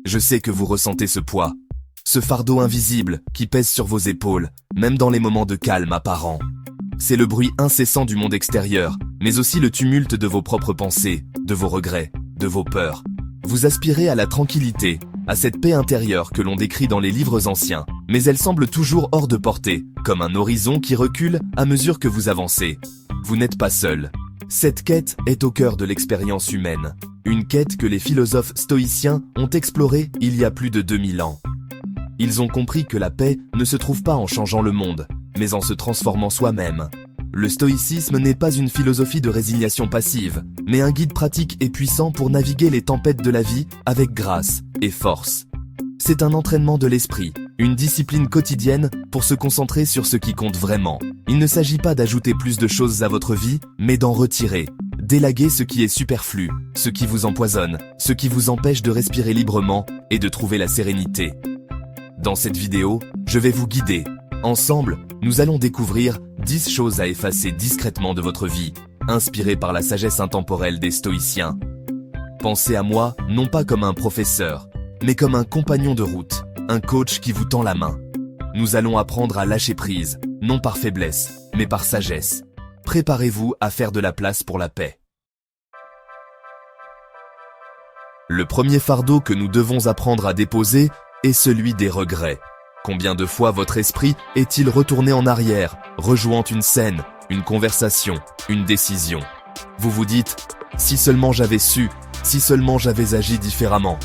je sais que vous ressentez ce poids. Ce fardeau invisible qui pèse sur vos épaules, même dans les moments de calme apparent. C'est le bruit incessant du monde extérieur, mais aussi le tumulte de vos propres pensées, de vos regrets, de vos peurs. Vous aspirez à la tranquillité, à cette paix intérieure que l'on décrit dans les livres anciens, mais elle semble toujours hors de portée, comme un horizon qui recule à mesure que vous avancez. Vous n'êtes pas seul. Cette quête est au cœur de l'expérience humaine. Une quête que les philosophes stoïciens ont explorée il y a plus de 2000 ans. Ils ont compris que la paix ne se trouve pas en changeant le monde, mais en se transformant soi-même. Le stoïcisme n'est pas une philosophie de résignation passive, mais un guide pratique et puissant pour naviguer les tempêtes de la vie avec grâce et force. C'est un entraînement de l'esprit, une discipline quotidienne pour se concentrer sur ce qui compte vraiment. Il ne s'agit pas d'ajouter plus de choses à votre vie, mais d'en retirer. D'élaguer ce qui est superflu, ce qui vous empoisonne, ce qui vous empêche de respirer librement et de trouver la sérénité. Dans cette vidéo, je vais vous guider. Ensemble, nous allons découvrir 10 choses à effacer discrètement de votre vie, inspirées par la sagesse intemporelle des stoïciens. Pensez à moi, non pas comme un professeur, mais comme un compagnon de route, un coach qui vous tend la main. Nous allons apprendre à lâcher prise, non par faiblesse, mais par sagesse. Préparez-vous à faire de la place pour la paix. Le premier fardeau que nous devons apprendre à déposer est celui des regrets. Combien de fois votre esprit est-il retourné en arrière, rejouant une scène, une conversation, une décision? Vous vous dites « si seulement j'avais su, si seulement j'avais agi différemment ».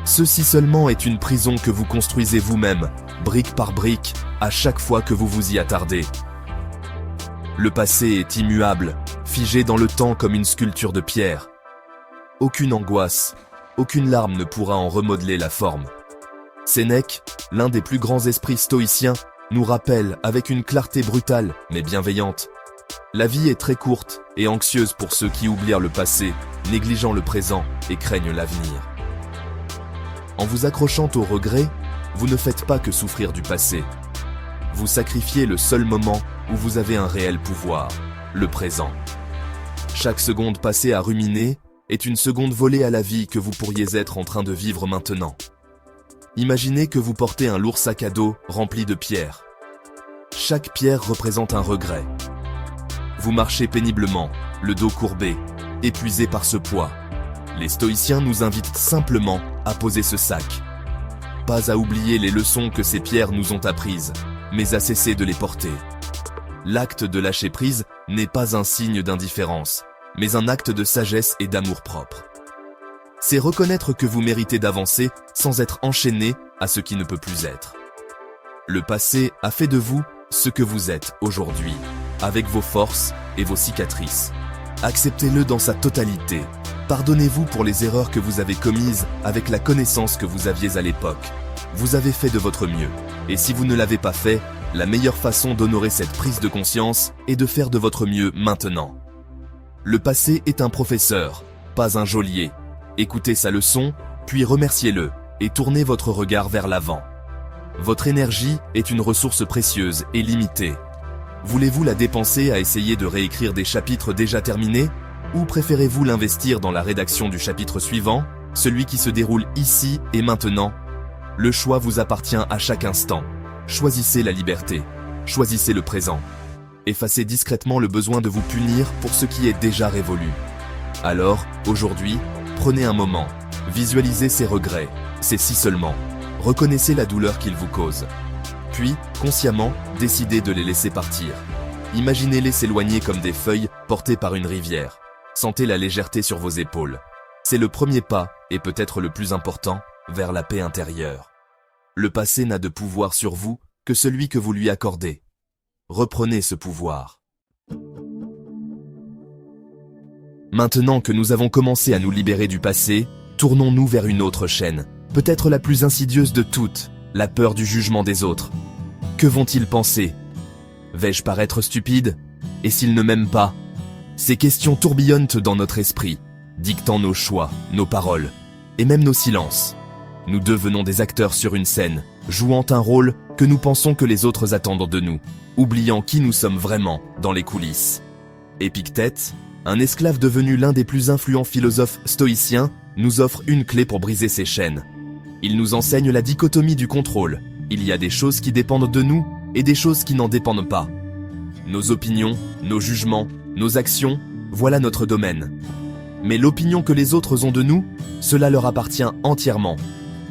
Ce « si seulement » est une prison que vous construisez vous-même, brique par brique, à chaque fois que vous vous y attardez. Le passé est immuable, figé dans le temps comme une sculpture de pierre. Aucune angoisse, aucune larme ne pourra en remodeler la forme. Sénèque, l'un des plus grands esprits stoïciens, nous rappelle avec une clarté brutale mais bienveillante. La vie est très courte et anxieuse pour ceux qui oublient le passé, négligeant le présent et craignent l'avenir. En vous accrochant au regret, vous ne faites pas que souffrir du passé. Vous sacrifiez le seul moment où vous avez un réel pouvoir, le présent. Chaque seconde passée à ruminer est une seconde volée à la vie que vous pourriez être en train de vivre maintenant. Imaginez que vous portez un lourd sac à dos rempli de pierres. Chaque pierre représente un regret. Vous marchez péniblement, le dos courbé, épuisé par ce poids. Les stoïciens nous invitent simplement à poser ce sac. Pas à oublier les leçons que ces pierres nous ont apprises, mais à cesser de les porter. L'acte de lâcher prise n'est pas un signe d'indifférence, mais un acte de sagesse et d'amour-propre. C'est reconnaître que vous méritez d'avancer sans être enchaîné à ce qui ne peut plus être. Le passé a fait de vous ce que vous êtes aujourd'hui, avec vos forces et vos cicatrices. Acceptez-le dans sa totalité. Pardonnez-vous pour les erreurs que vous avez commises avec la connaissance que vous aviez à l'époque. Vous avez fait de votre mieux. Et si vous ne l'avez pas fait, la meilleure façon d'honorer cette prise de conscience est de faire de votre mieux maintenant. Le passé est un professeur, pas un geôlier. Écoutez sa leçon, puis remerciez-le, et tournez votre regard vers l'avant. Votre énergie est une ressource précieuse et limitée. Voulez-vous la dépenser à essayer de réécrire des chapitres déjà terminés, ou préférez-vous l'investir dans la rédaction du chapitre suivant, celui qui se déroule ici et maintenant? Le choix vous appartient à chaque instant. Choisissez la liberté. Choisissez le présent. Effacez discrètement le besoin de vous punir pour ce qui est déjà révolu. Alors, aujourd'hui, prenez un moment. Visualisez ces regrets, ces si seulement. Reconnaissez la douleur qu'ils vous causent. Puis, consciemment, décidez de les laisser partir. Imaginez-les s'éloigner comme des feuilles portées par une rivière. Sentez la légèreté sur vos épaules. C'est le premier pas, et peut-être le plus important, vers la paix intérieure. Le passé n'a de pouvoir sur vous que celui que vous lui accordez. Reprenez ce pouvoir. Maintenant que nous avons commencé à nous libérer du passé, tournons-nous vers une autre chaîne, peut-être la plus insidieuse de toutes, la peur du jugement des autres. Que vont-ils penser? Vais-je paraître stupide? Et s'ils ne m'aiment pas? Ces questions tourbillonnent dans notre esprit, dictant nos choix, nos paroles, et même nos silences. Nous devenons des acteurs sur une scène, jouant un rôle que nous pensons que les autres attendent de nous, oubliant qui nous sommes vraiment dans les coulisses. Épictète, Un esclave devenu l'un des plus influents philosophes stoïciens nous offre une clé pour briser ces chaînes. Il nous enseigne la dichotomie du contrôle. Il y a des choses qui dépendent de nous et des choses qui n'en dépendent pas. Nos opinions, nos jugements, nos actions, voilà notre domaine. Mais l'opinion que les autres ont de nous, cela leur appartient entièrement.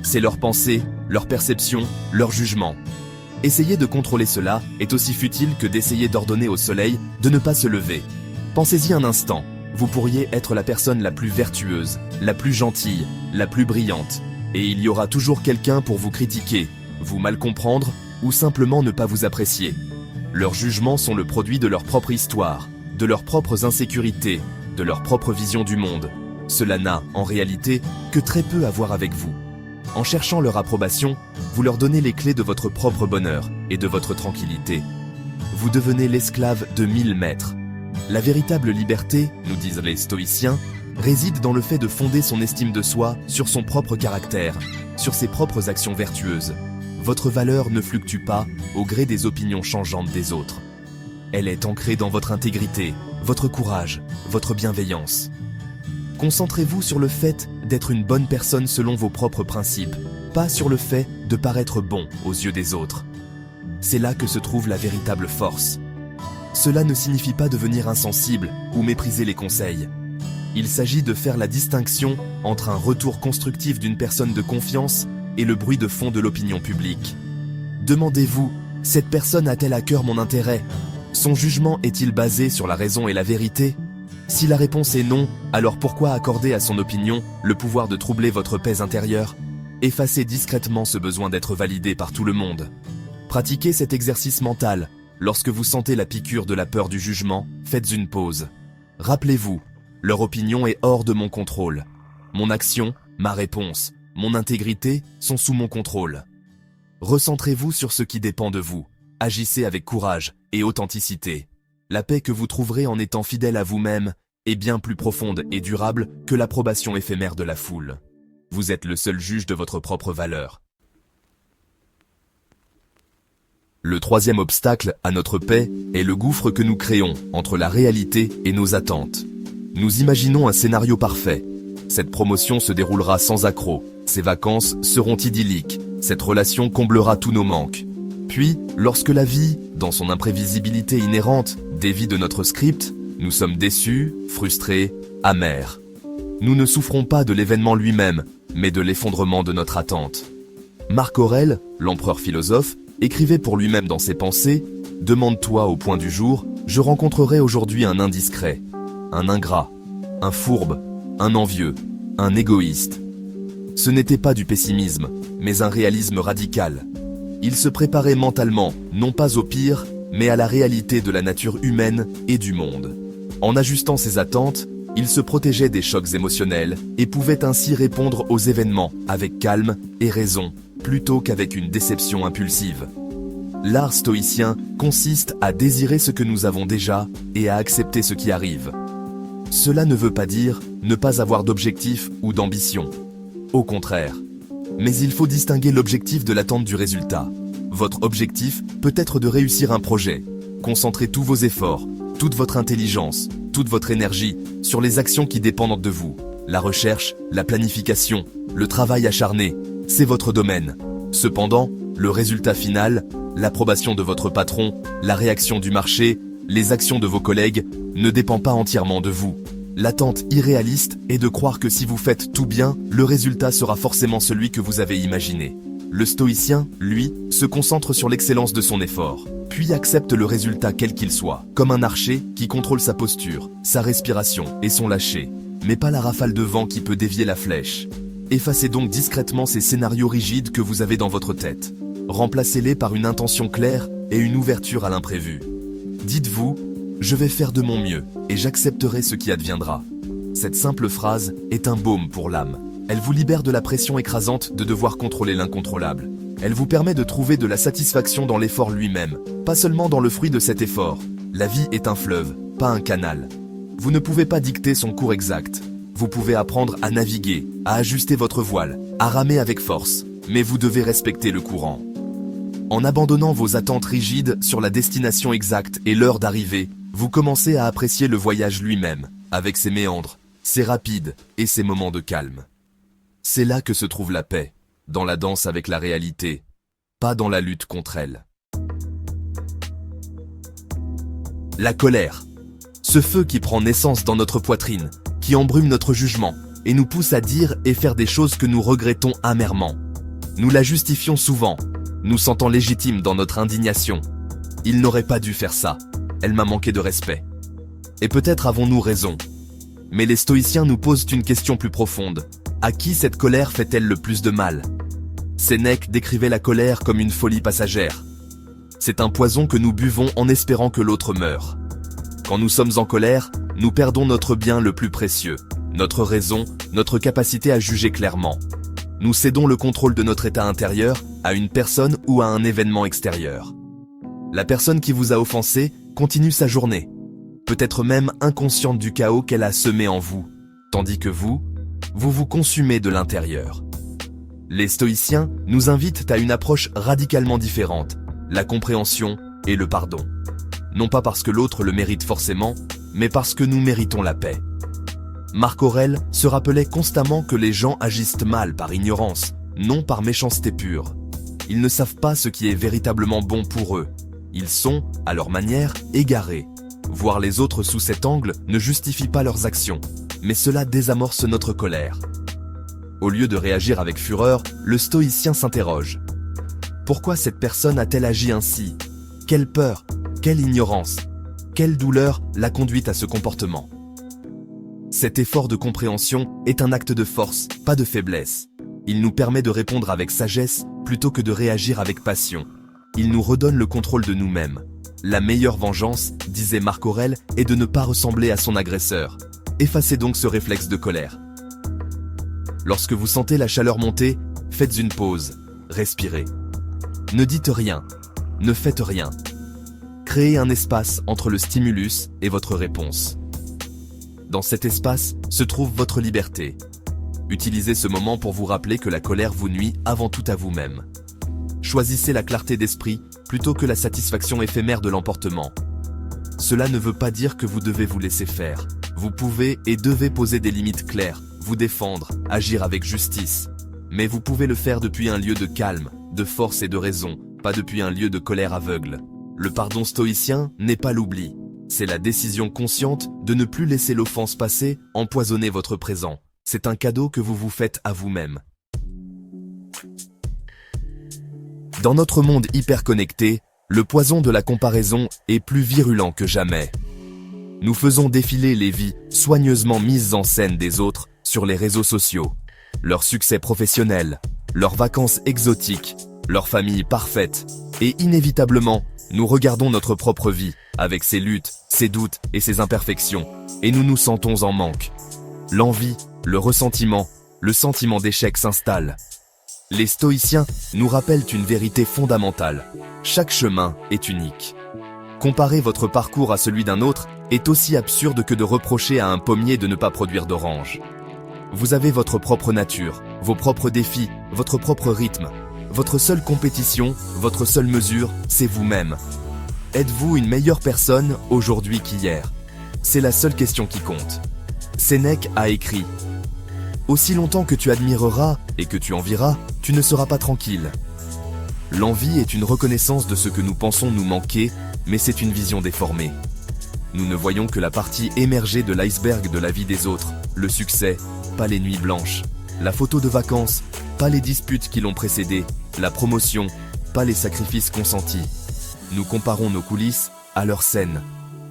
C'est leur pensée, leur perception, leur jugement. Essayer de contrôler cela est aussi futile que d'essayer d'ordonner au soleil de ne pas se lever. Pensez-y un instant, vous pourriez être la personne la plus vertueuse, la plus gentille, la plus brillante. Et il y aura toujours quelqu'un pour vous critiquer, vous mal comprendre ou simplement ne pas vous apprécier. Leurs jugements sont le produit de leur propre histoire, de leurs propres insécurités, de leur propre vision du monde. Cela n'a, en réalité, que très peu à voir avec vous. En cherchant leur approbation, vous leur donnez les clés de votre propre bonheur et de votre tranquillité. Vous devenez l'esclave de 1000 maîtres. La véritable liberté, nous disent les stoïciens, réside dans le fait de fonder son estime de soi sur son propre caractère, sur ses propres actions vertueuses. Votre valeur ne fluctue pas au gré des opinions changeantes des autres. Elle est ancrée dans votre intégrité, votre courage, votre bienveillance. Concentrez-vous sur le fait d'être une bonne personne selon vos propres principes, pas sur le fait de paraître bon aux yeux des autres. C'est là que se trouve la véritable force. Cela ne signifie pas devenir insensible ou mépriser les conseils. Il s'agit de faire la distinction entre un retour constructif d'une personne de confiance et le bruit de fond de l'opinion publique. Demandez-vous, cette personne a-t-elle à cœur mon intérêt ? Son jugement est-il basé sur la raison et la vérité ? Si la réponse est non, alors pourquoi accorder à son opinion le pouvoir de troubler votre paix intérieure ? Effacez discrètement ce besoin d'être validé par tout le monde. Pratiquez cet exercice mental. Lorsque vous sentez la piqûre de la peur du jugement, faites une pause. Rappelez-vous, leur opinion est hors de mon contrôle. Mon action, ma réponse, mon intégrité sont sous mon contrôle. Recentrez-vous sur ce qui dépend de vous. Agissez avec courage et authenticité. La paix que vous trouverez en étant fidèle à vous-même est bien plus profonde et durable que l'approbation éphémère de la foule. Vous êtes le seul juge de votre propre valeur. Le troisième obstacle à notre paix est le gouffre que nous créons entre la réalité et nos attentes. Nous imaginons un scénario parfait. Cette promotion se déroulera sans accroc, ces vacances seront idylliques, cette relation comblera tous nos manques. Puis, lorsque la vie, dans son imprévisibilité inhérente, dévie de notre script, nous sommes déçus, frustrés, amers. Nous ne souffrons pas de l'événement lui-même, mais de l'effondrement de notre attente. Marc Aurèle, l'empereur philosophe, écrivait pour lui-même dans ses pensées « Demande-toi au point du jour, je rencontrerai aujourd'hui un indiscret, un ingrat, un fourbe, un envieux, un égoïste. » Ce n'était pas du pessimisme, mais un réalisme radical. Il se préparait mentalement, non pas au pire, mais à la réalité de la nature humaine et du monde. En ajustant ses attentes, il se protégeait des chocs émotionnels et pouvait ainsi répondre aux événements avec calme et raison, plutôt qu'avec une déception impulsive. L'art stoïcien consiste à désirer ce que nous avons déjà et à accepter ce qui arrive. Cela ne veut pas dire ne pas avoir d'objectif ou d'ambition. Au contraire. Mais il faut distinguer l'objectif de l'attente du résultat. Votre objectif peut être de réussir un projet. Concentrez tous vos efforts, toute votre intelligence, toute votre énergie sur les actions qui dépendent de vous. La recherche, la planification, le travail acharné, c'est votre domaine. Cependant, le résultat final, l'approbation de votre patron, la réaction du marché, les actions de vos collègues, ne dépend pas entièrement de vous. L'attente irréaliste est de croire que si vous faites tout bien, le résultat sera forcément celui que vous avez imaginé. Le stoïcien, lui, se concentre sur l'excellence de son effort, puis accepte le résultat quel qu'il soit, comme un archer qui contrôle sa posture, sa respiration et son lâcher, mais pas la rafale de vent qui peut dévier la flèche. Effacez donc discrètement ces scénarios rigides que vous avez dans votre tête. Remplacez-les par une intention claire et une ouverture à l'imprévu. Dites-vous, je vais faire de mon mieux et j'accepterai ce qui adviendra. Cette simple phrase est un baume pour l'âme. Elle vous libère de la pression écrasante de devoir contrôler l'incontrôlable. Elle vous permet de trouver de la satisfaction dans l'effort lui-même, pas seulement dans le fruit de cet effort. La vie est un fleuve, pas un canal. Vous ne pouvez pas dicter son cours exact. Vous pouvez apprendre à naviguer, à ajuster votre voile, à ramer avec force, mais vous devez respecter le courant. En abandonnant vos attentes rigides sur la destination exacte et l'heure d'arrivée, vous commencez à apprécier le voyage lui-même. avec ses méandres, ses rapides et ses moments de calme. C'est là que se trouve la paix, dans la danse avec la réalité, pas dans la lutte contre elle. La colère. Ce feu qui prend naissance dans notre poitrine, qui embrume notre jugement et nous pousse à dire et faire des choses que nous regrettons amèrement. Nous la justifions souvent, nous sentant légitimes dans notre indignation. Il n'aurait pas dû faire ça, elle m'a manqué de respect. Et peut-être avons-nous raison. Mais les stoïciens nous posent une question plus profonde. À qui cette colère fait-elle le plus de mal? Sénèque décrivait la colère comme une folie passagère. C'est un poison que nous buvons en espérant que l'autre meure. Quand nous sommes en colère, nous perdons notre bien le plus précieux, notre raison, notre capacité à juger clairement. Nous cédons le contrôle de notre état intérieur à une personne ou à un événement extérieur. La personne qui vous a offensé continue sa journée, peut-être même inconsciente du chaos qu'elle a semé en vous, tandis que vous vous consumez de l'intérieur. Les stoïciens nous invitent à une approche radicalement différente, la compréhension et le pardon. Non pas parce que l'autre le mérite forcément, mais parce que nous méritons la paix. Marc Aurèle se rappelait constamment que les gens agissent mal par ignorance, non par méchanceté pure. Ils ne savent pas ce qui est véritablement bon pour eux. Ils sont, à leur manière, égarés. Voir les autres sous cet angle ne justifie pas leurs actions, mais cela désamorce notre colère. Au lieu de réagir avec fureur, le stoïcien s'interroge. Pourquoi cette personne a-t-elle agi ainsi? Quelle peur, quelle ignorance, quelle douleur l'a conduite à ce comportement? Cet effort de compréhension est un acte de force, pas de faiblesse. Il nous permet de répondre avec sagesse plutôt que de réagir avec passion. Il nous redonne le contrôle de nous-mêmes. La meilleure vengeance, disait Marc Aurèle, est de ne pas ressembler à son agresseur. Effacez donc ce réflexe de colère. Lorsque vous sentez la chaleur monter, faites une pause, respirez. Ne dites rien, ne faites rien. Créez un espace entre le stimulus et votre réponse. Dans cet espace se trouve votre liberté. Utilisez ce moment pour vous rappeler que la colère vous nuit avant tout à vous-même. Choisissez la clarté d'esprit plutôt que la satisfaction éphémère de l'emportement. Cela ne veut pas dire que vous devez vous laisser faire. Vous pouvez et devez poser des limites claires, vous défendre, agir avec justice. Mais vous pouvez le faire depuis un lieu de calme, de force et de raison, pas depuis un lieu de colère aveugle. Le pardon stoïcien n'est pas l'oubli. C'est la décision consciente de ne plus laisser l'offense passer, empoisonner votre présent. C'est un cadeau que vous vous faites à vous-même. Dans notre monde hyper connecté, le poison de la comparaison est plus virulent que jamais. Nous faisons défiler les vies soigneusement mises en scène des autres sur les réseaux sociaux. Leur succès professionnel, leurs vacances exotiques, leur famille parfaite, et inévitablement, nous regardons notre propre vie, avec ses luttes, ses doutes et ses imperfections, et nous nous sentons en manque. L'envie, le ressentiment, le sentiment d'échec s'installent. Les stoïciens nous rappellent une vérité fondamentale. Chaque chemin est unique. Comparer votre parcours à celui d'un autre est aussi absurde que de reprocher à un pommier de ne pas produire d'oranges. Vous avez votre propre nature, vos propres défis, votre propre rythme. Votre seule compétition, votre seule mesure, c'est vous-même. Êtes-vous une meilleure personne aujourd'hui qu'hier? C'est la seule question qui compte. Sénèque a écrit « Aussi longtemps que tu admireras et que tu envieras, tu ne seras pas tranquille. » L'envie est une reconnaissance de ce que nous pensons nous manquer, mais c'est une vision déformée. Nous ne voyons que la partie émergée de l'iceberg de la vie des autres, le succès, pas les nuits blanches, la photo de vacances, pas les disputes qui l'ont précédée, la promotion, pas les sacrifices consentis. Nous comparons nos coulisses à leur scène.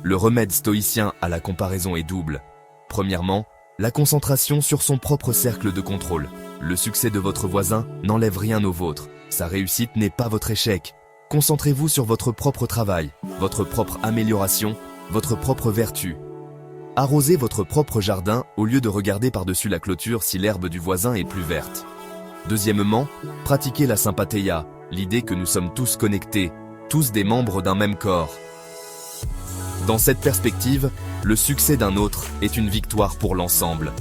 Le remède stoïcien à la comparaison est double. Premièrement, la concentration sur son propre cercle de contrôle. Le succès de votre voisin n'enlève rien au vôtre. Sa réussite n'est pas votre échec. Concentrez-vous sur votre propre travail, votre propre amélioration, votre propre vertu. Arrosez votre propre jardin au lieu de regarder par-dessus la clôture si l'herbe du voisin est plus verte. Deuxièmement, pratiquez la sympathia, l'idée que nous sommes tous connectés, tous des membres d'un même corps. Dans cette perspective, le succès d'un autre est une victoire pour l'ensemble.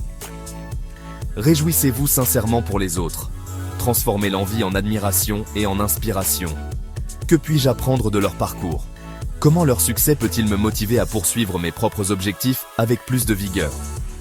Réjouissez-vous sincèrement pour les autres. Transformez l'envie en admiration et en inspiration. Que puis-je apprendre de leur parcours? Comment leur succès peut-il me motiver à poursuivre mes propres objectifs avec plus de vigueur?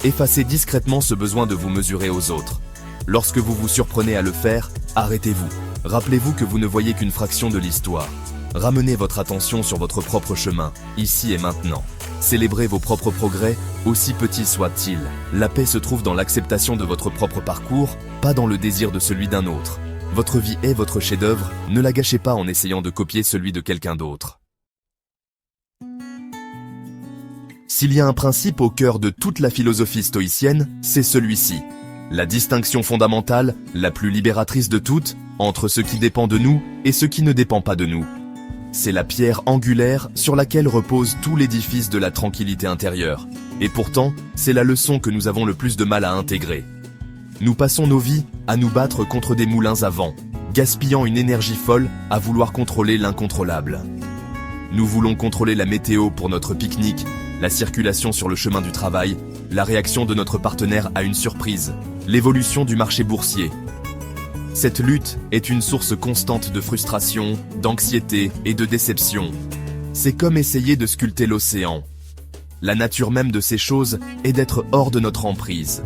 Effacez discrètement ce besoin de vous mesurer aux autres. Lorsque vous vous surprenez à le faire, arrêtez-vous. Rappelez-vous que vous ne voyez qu'une fraction de l'histoire. Ramenez votre attention sur votre propre chemin, ici et maintenant. Célébrez vos propres progrès, aussi petits soient-ils. La paix se trouve dans l'acceptation de votre propre parcours, pas dans le désir de celui d'un autre. Votre vie est votre chef-d'œuvre, ne la gâchez pas en essayant de copier celui de quelqu'un d'autre. S'il y a un principe au cœur de toute la philosophie stoïcienne, c'est celui-ci. La distinction fondamentale, la plus libératrice de toutes, entre ce qui dépend de nous et ce qui ne dépend pas de nous. C'est la pierre angulaire sur laquelle repose tout l'édifice de la tranquillité intérieure. Et pourtant, c'est la leçon que nous avons le plus de mal à intégrer. Nous passons nos vies à nous battre contre des moulins à vent, gaspillant une énergie folle à vouloir contrôler l'incontrôlable. Nous voulons contrôler la météo pour notre pique-nique, la circulation sur le chemin du travail, la réaction de notre partenaire à une surprise, l'évolution du marché boursier. Cette lutte est une source constante de frustration, d'anxiété et de déception. C'est comme essayer de sculpter l'océan. La nature même de ces choses est d'être hors de notre emprise.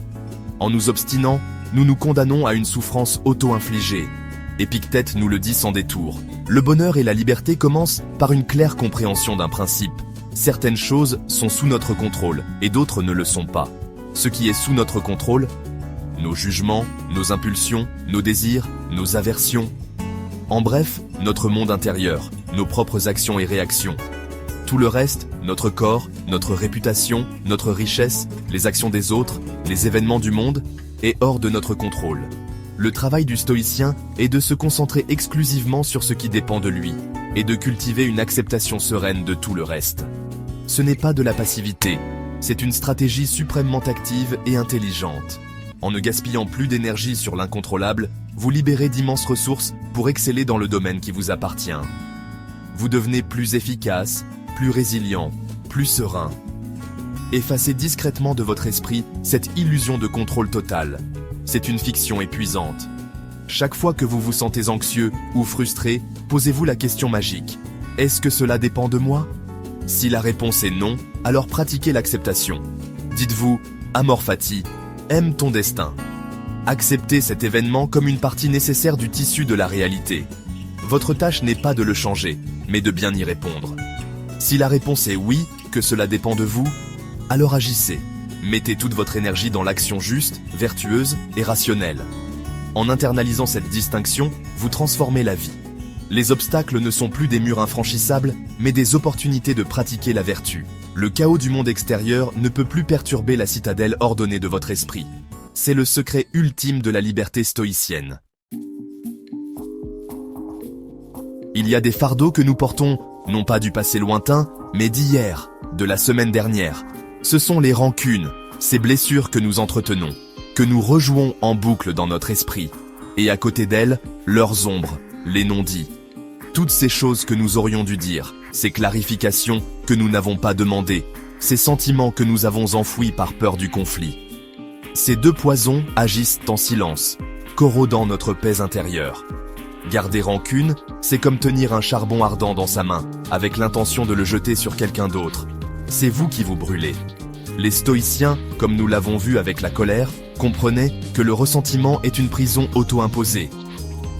En nous obstinant, nous nous condamnons à une souffrance auto-infligée. Épictète nous le dit sans détour. Le bonheur et la liberté commencent par une claire compréhension d'un principe. Certaines choses sont sous notre contrôle et d'autres ne le sont pas. Ce qui est sous notre contrôle, nos jugements, nos impulsions, nos désirs, nos aversions. En bref, notre monde intérieur, nos propres actions et réactions. Tout le reste, notre corps, notre réputation, notre richesse, les actions des autres, les événements du monde, est hors de notre contrôle. Le travail du stoïcien est de se concentrer exclusivement sur ce qui dépend de lui, et de cultiver une acceptation sereine de tout le reste. Ce n'est pas de la passivité, c'est une stratégie suprêmement active et intelligente. En ne gaspillant plus d'énergie sur l'incontrôlable, vous libérez d'immenses ressources pour exceller dans le domaine qui vous appartient. Vous devenez plus efficace, plus résilient, plus serein. Effacez discrètement de votre esprit cette illusion de contrôle total. C'est une fiction épuisante. Chaque fois que vous vous sentez anxieux ou frustré, posez-vous la question magique. Est-ce que cela dépend de moi ? Si la réponse est non, alors pratiquez l'acceptation. Dites-vous, amor fati, aime ton destin. Acceptez cet événement comme une partie nécessaire du tissu de la réalité. Votre tâche n'est pas de le changer, mais de bien y répondre. Si la réponse est oui, que cela dépend de vous, alors agissez. Mettez toute votre énergie dans l'action juste, vertueuse et rationnelle. En internalisant cette distinction, vous transformez la vie. Les obstacles ne sont plus des murs infranchissables, mais des opportunités de pratiquer la vertu. Le chaos du monde extérieur ne peut plus perturber la citadelle ordonnée de votre esprit. C'est le secret ultime de la liberté stoïcienne. Il y a des fardeaux que nous portons, non pas du passé lointain, mais d'hier, de la semaine dernière. Ce sont les rancunes, ces blessures que nous entretenons, que nous rejouons en boucle dans notre esprit. Et à côté d'elles, leurs ombres, les non-dits. Toutes ces choses que nous aurions dû dire, ces clarifications que nous n'avons pas demandées, ces sentiments que nous avons enfouis par peur du conflit. Ces deux poisons agissent en silence, corrodant notre paix intérieure. Garder rancune, c'est comme tenir un charbon ardent dans sa main, avec l'intention de le jeter sur quelqu'un d'autre. C'est vous qui vous brûlez. Les stoïciens, comme nous l'avons vu avec la colère, comprenaient que le ressentiment est une prison auto-imposée.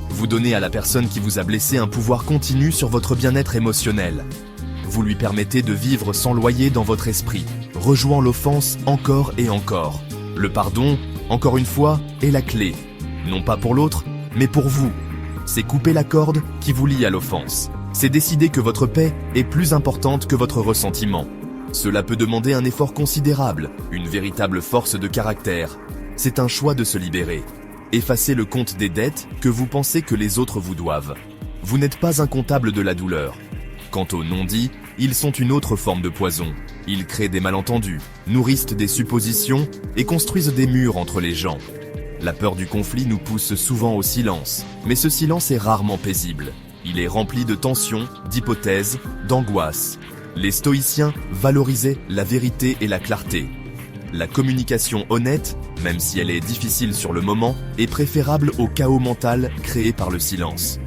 Vous donnez à la personne qui vous a blessé un pouvoir continu sur votre bien-être émotionnel. Vous lui permettez de vivre sans loyer dans votre esprit, rejouant l'offense encore et encore. Le pardon, encore une fois, est la clé. Non pas pour l'autre, mais pour vous. C'est couper la corde qui vous lie à l'offense. C'est décider que votre paix est plus importante que votre ressentiment. Cela peut demander un effort considérable, une véritable force de caractère. C'est un choix de se libérer. Effacez le compte des dettes que vous pensez que les autres vous doivent. Vous n'êtes pas un comptable de la douleur. Quant aux non-dits, ils sont une autre forme de poison. Ils créent des malentendus, nourrissent des suppositions et construisent des murs entre les gens. La peur du conflit nous pousse souvent au silence, mais ce silence est rarement paisible. Il est rempli de tensions, d'hypothèses, d'angoisses. Les stoïciens valorisaient la vérité et la clarté. La communication honnête, même si elle est difficile sur le moment, est préférable au chaos mental créé par le silence.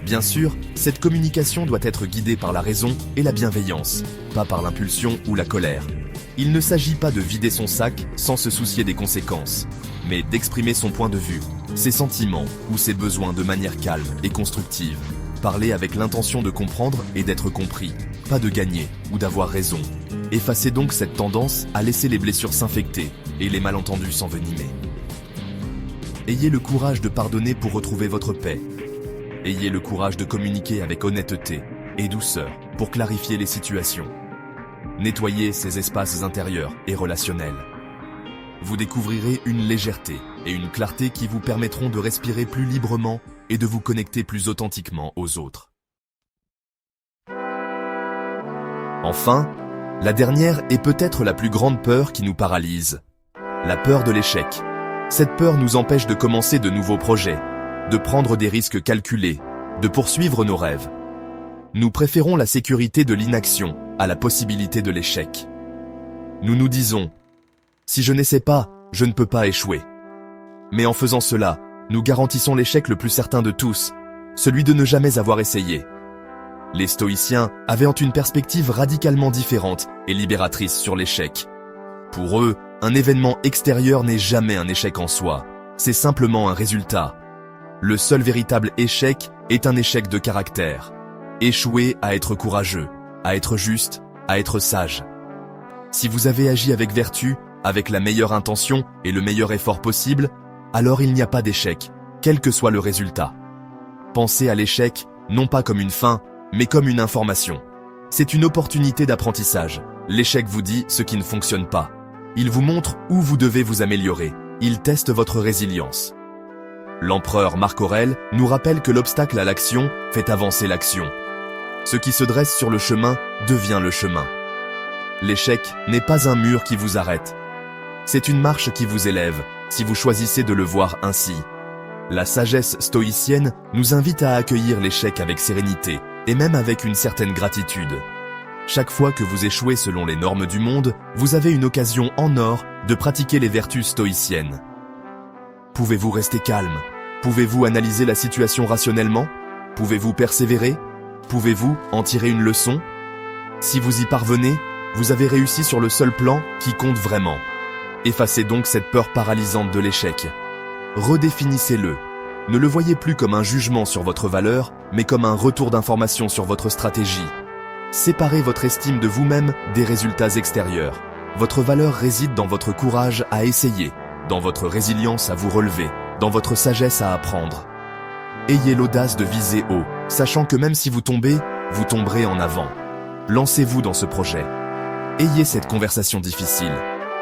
Bien sûr, cette communication doit être guidée par la raison et la bienveillance, pas par l'impulsion ou la colère. Il ne s'agit pas de vider son sac sans se soucier des conséquences, mais d'exprimer son point de vue, ses sentiments ou ses besoins de manière calme et constructive. Parler avec l'intention de comprendre et d'être compris, pas de gagner ou d'avoir raison. Effacez donc cette tendance à laisser les blessures s'infecter et les malentendus s'envenimer. Ayez le courage de pardonner pour retrouver votre paix. Ayez le courage de communiquer avec honnêteté et douceur pour clarifier les situations. Nettoyez ces espaces intérieurs et relationnels. Vous découvrirez une légèreté et une clarté qui vous permettront de respirer plus librement et de vous connecter plus authentiquement aux autres. Enfin, la dernière est peut-être la plus grande peur qui nous paralyse. La peur de l'échec. Cette peur nous empêche de commencer de nouveaux projets, de prendre des risques calculés, de poursuivre nos rêves. Nous préférons la sécurité de l'inaction à la possibilité de l'échec. Nous nous disons « Si je n'essaie pas, je ne peux pas échouer ». Mais en faisant cela, nous garantissons l'échec le plus certain de tous, celui de ne jamais avoir essayé. Les stoïciens avaient une perspective radicalement différente et libératrice sur l'échec. Pour eux, un événement extérieur n'est jamais un échec en soi, c'est simplement un résultat. Le seul véritable échec est un échec de caractère. Échouer à être courageux, à être juste, à être sage. Si vous avez agi avec vertu, avec la meilleure intention et le meilleur effort possible, alors il n'y a pas d'échec, quel que soit le résultat. Pensez à l'échec, non pas comme une fin, mais comme une information. C'est une opportunité d'apprentissage. L'échec vous dit ce qui ne fonctionne pas. Il vous montre où vous devez vous améliorer. Il teste votre résilience. L'empereur Marc Aurèle nous rappelle que l'obstacle à l'action fait avancer l'action. Ce qui se dresse sur le chemin devient le chemin. L'échec n'est pas un mur qui vous arrête. C'est une marche qui vous élève, si vous choisissez de le voir ainsi. La sagesse stoïcienne nous invite à accueillir l'échec avec sérénité, et même avec une certaine gratitude. Chaque fois que vous échouez selon les normes du monde, vous avez une occasion en or de pratiquer les vertus stoïciennes. Pouvez-vous rester calme? Pouvez-vous analyser la situation rationnellement? Pouvez-vous persévérer? Pouvez-vous en tirer une leçon? Si vous y parvenez, vous avez réussi sur le seul plan qui compte vraiment. Effacez donc cette peur paralysante de l'échec. Redéfinissez-le. Ne le voyez plus comme un jugement sur votre valeur, mais comme un retour d'information sur votre stratégie. Séparez votre estime de vous-même des résultats extérieurs. Votre valeur réside dans votre courage à essayer, dans votre résilience à vous relever, dans votre sagesse à apprendre. Ayez l'audace de viser haut, sachant que même si vous tombez, vous tomberez en avant. Lancez-vous dans ce projet. Ayez cette conversation difficile.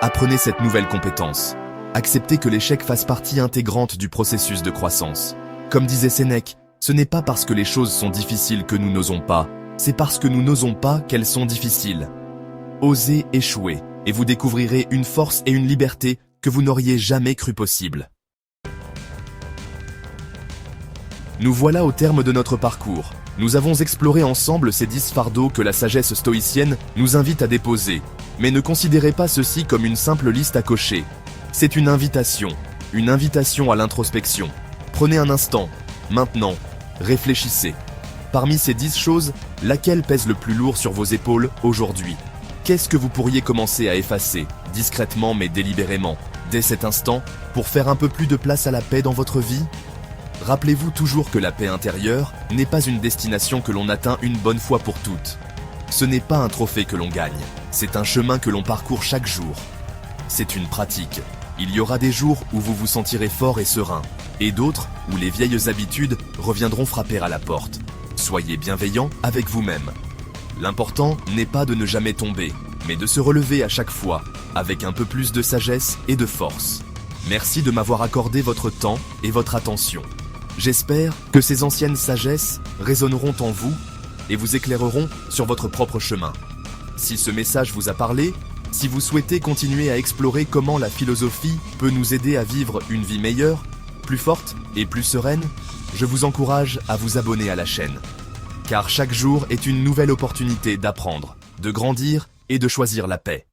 Apprenez cette nouvelle compétence. Acceptez que l'échec fasse partie intégrante du processus de croissance. Comme disait Sénèque, ce n'est pas parce que les choses sont difficiles que nous n'osons pas, c'est parce que nous n'osons pas qu'elles sont difficiles. Osez échouer, et vous découvrirez une force et une liberté que vous n'auriez jamais cru possible. Nous voilà au terme de notre parcours. Nous avons exploré ensemble ces 10 fardeaux que la sagesse stoïcienne nous invite à déposer. Mais ne considérez pas ceci comme une simple liste à cocher. C'est une invitation à l'introspection. Prenez un instant, maintenant, réfléchissez. Parmi ces 10 choses, laquelle pèse le plus lourd sur vos épaules aujourd'hui? Qu'est-ce que vous pourriez commencer à effacer, discrètement mais délibérément, dès cet instant, pour faire un peu plus de place à la paix dans votre vie? Rappelez-vous toujours que la paix intérieure n'est pas une destination que l'on atteint une bonne fois pour toutes. Ce n'est pas un trophée que l'on gagne, c'est un chemin que l'on parcourt chaque jour. C'est une pratique. Il y aura des jours où vous vous sentirez fort et serein, et d'autres où les vieilles habitudes reviendront frapper à la porte. Soyez bienveillant avec vous-même. L'important n'est pas de ne jamais tomber, mais de se relever à chaque fois, avec un peu plus de sagesse et de force. Merci de m'avoir accordé votre temps et votre attention. J'espère que ces anciennes sagesses résonneront en vous et vous éclaireront sur votre propre chemin. Si ce message vous a parlé, si vous souhaitez continuer à explorer comment la philosophie peut nous aider à vivre une vie meilleure, plus forte et plus sereine, je vous encourage à vous abonner à la chaîne. Car chaque jour est une nouvelle opportunité d'apprendre, de grandir et de choisir la paix.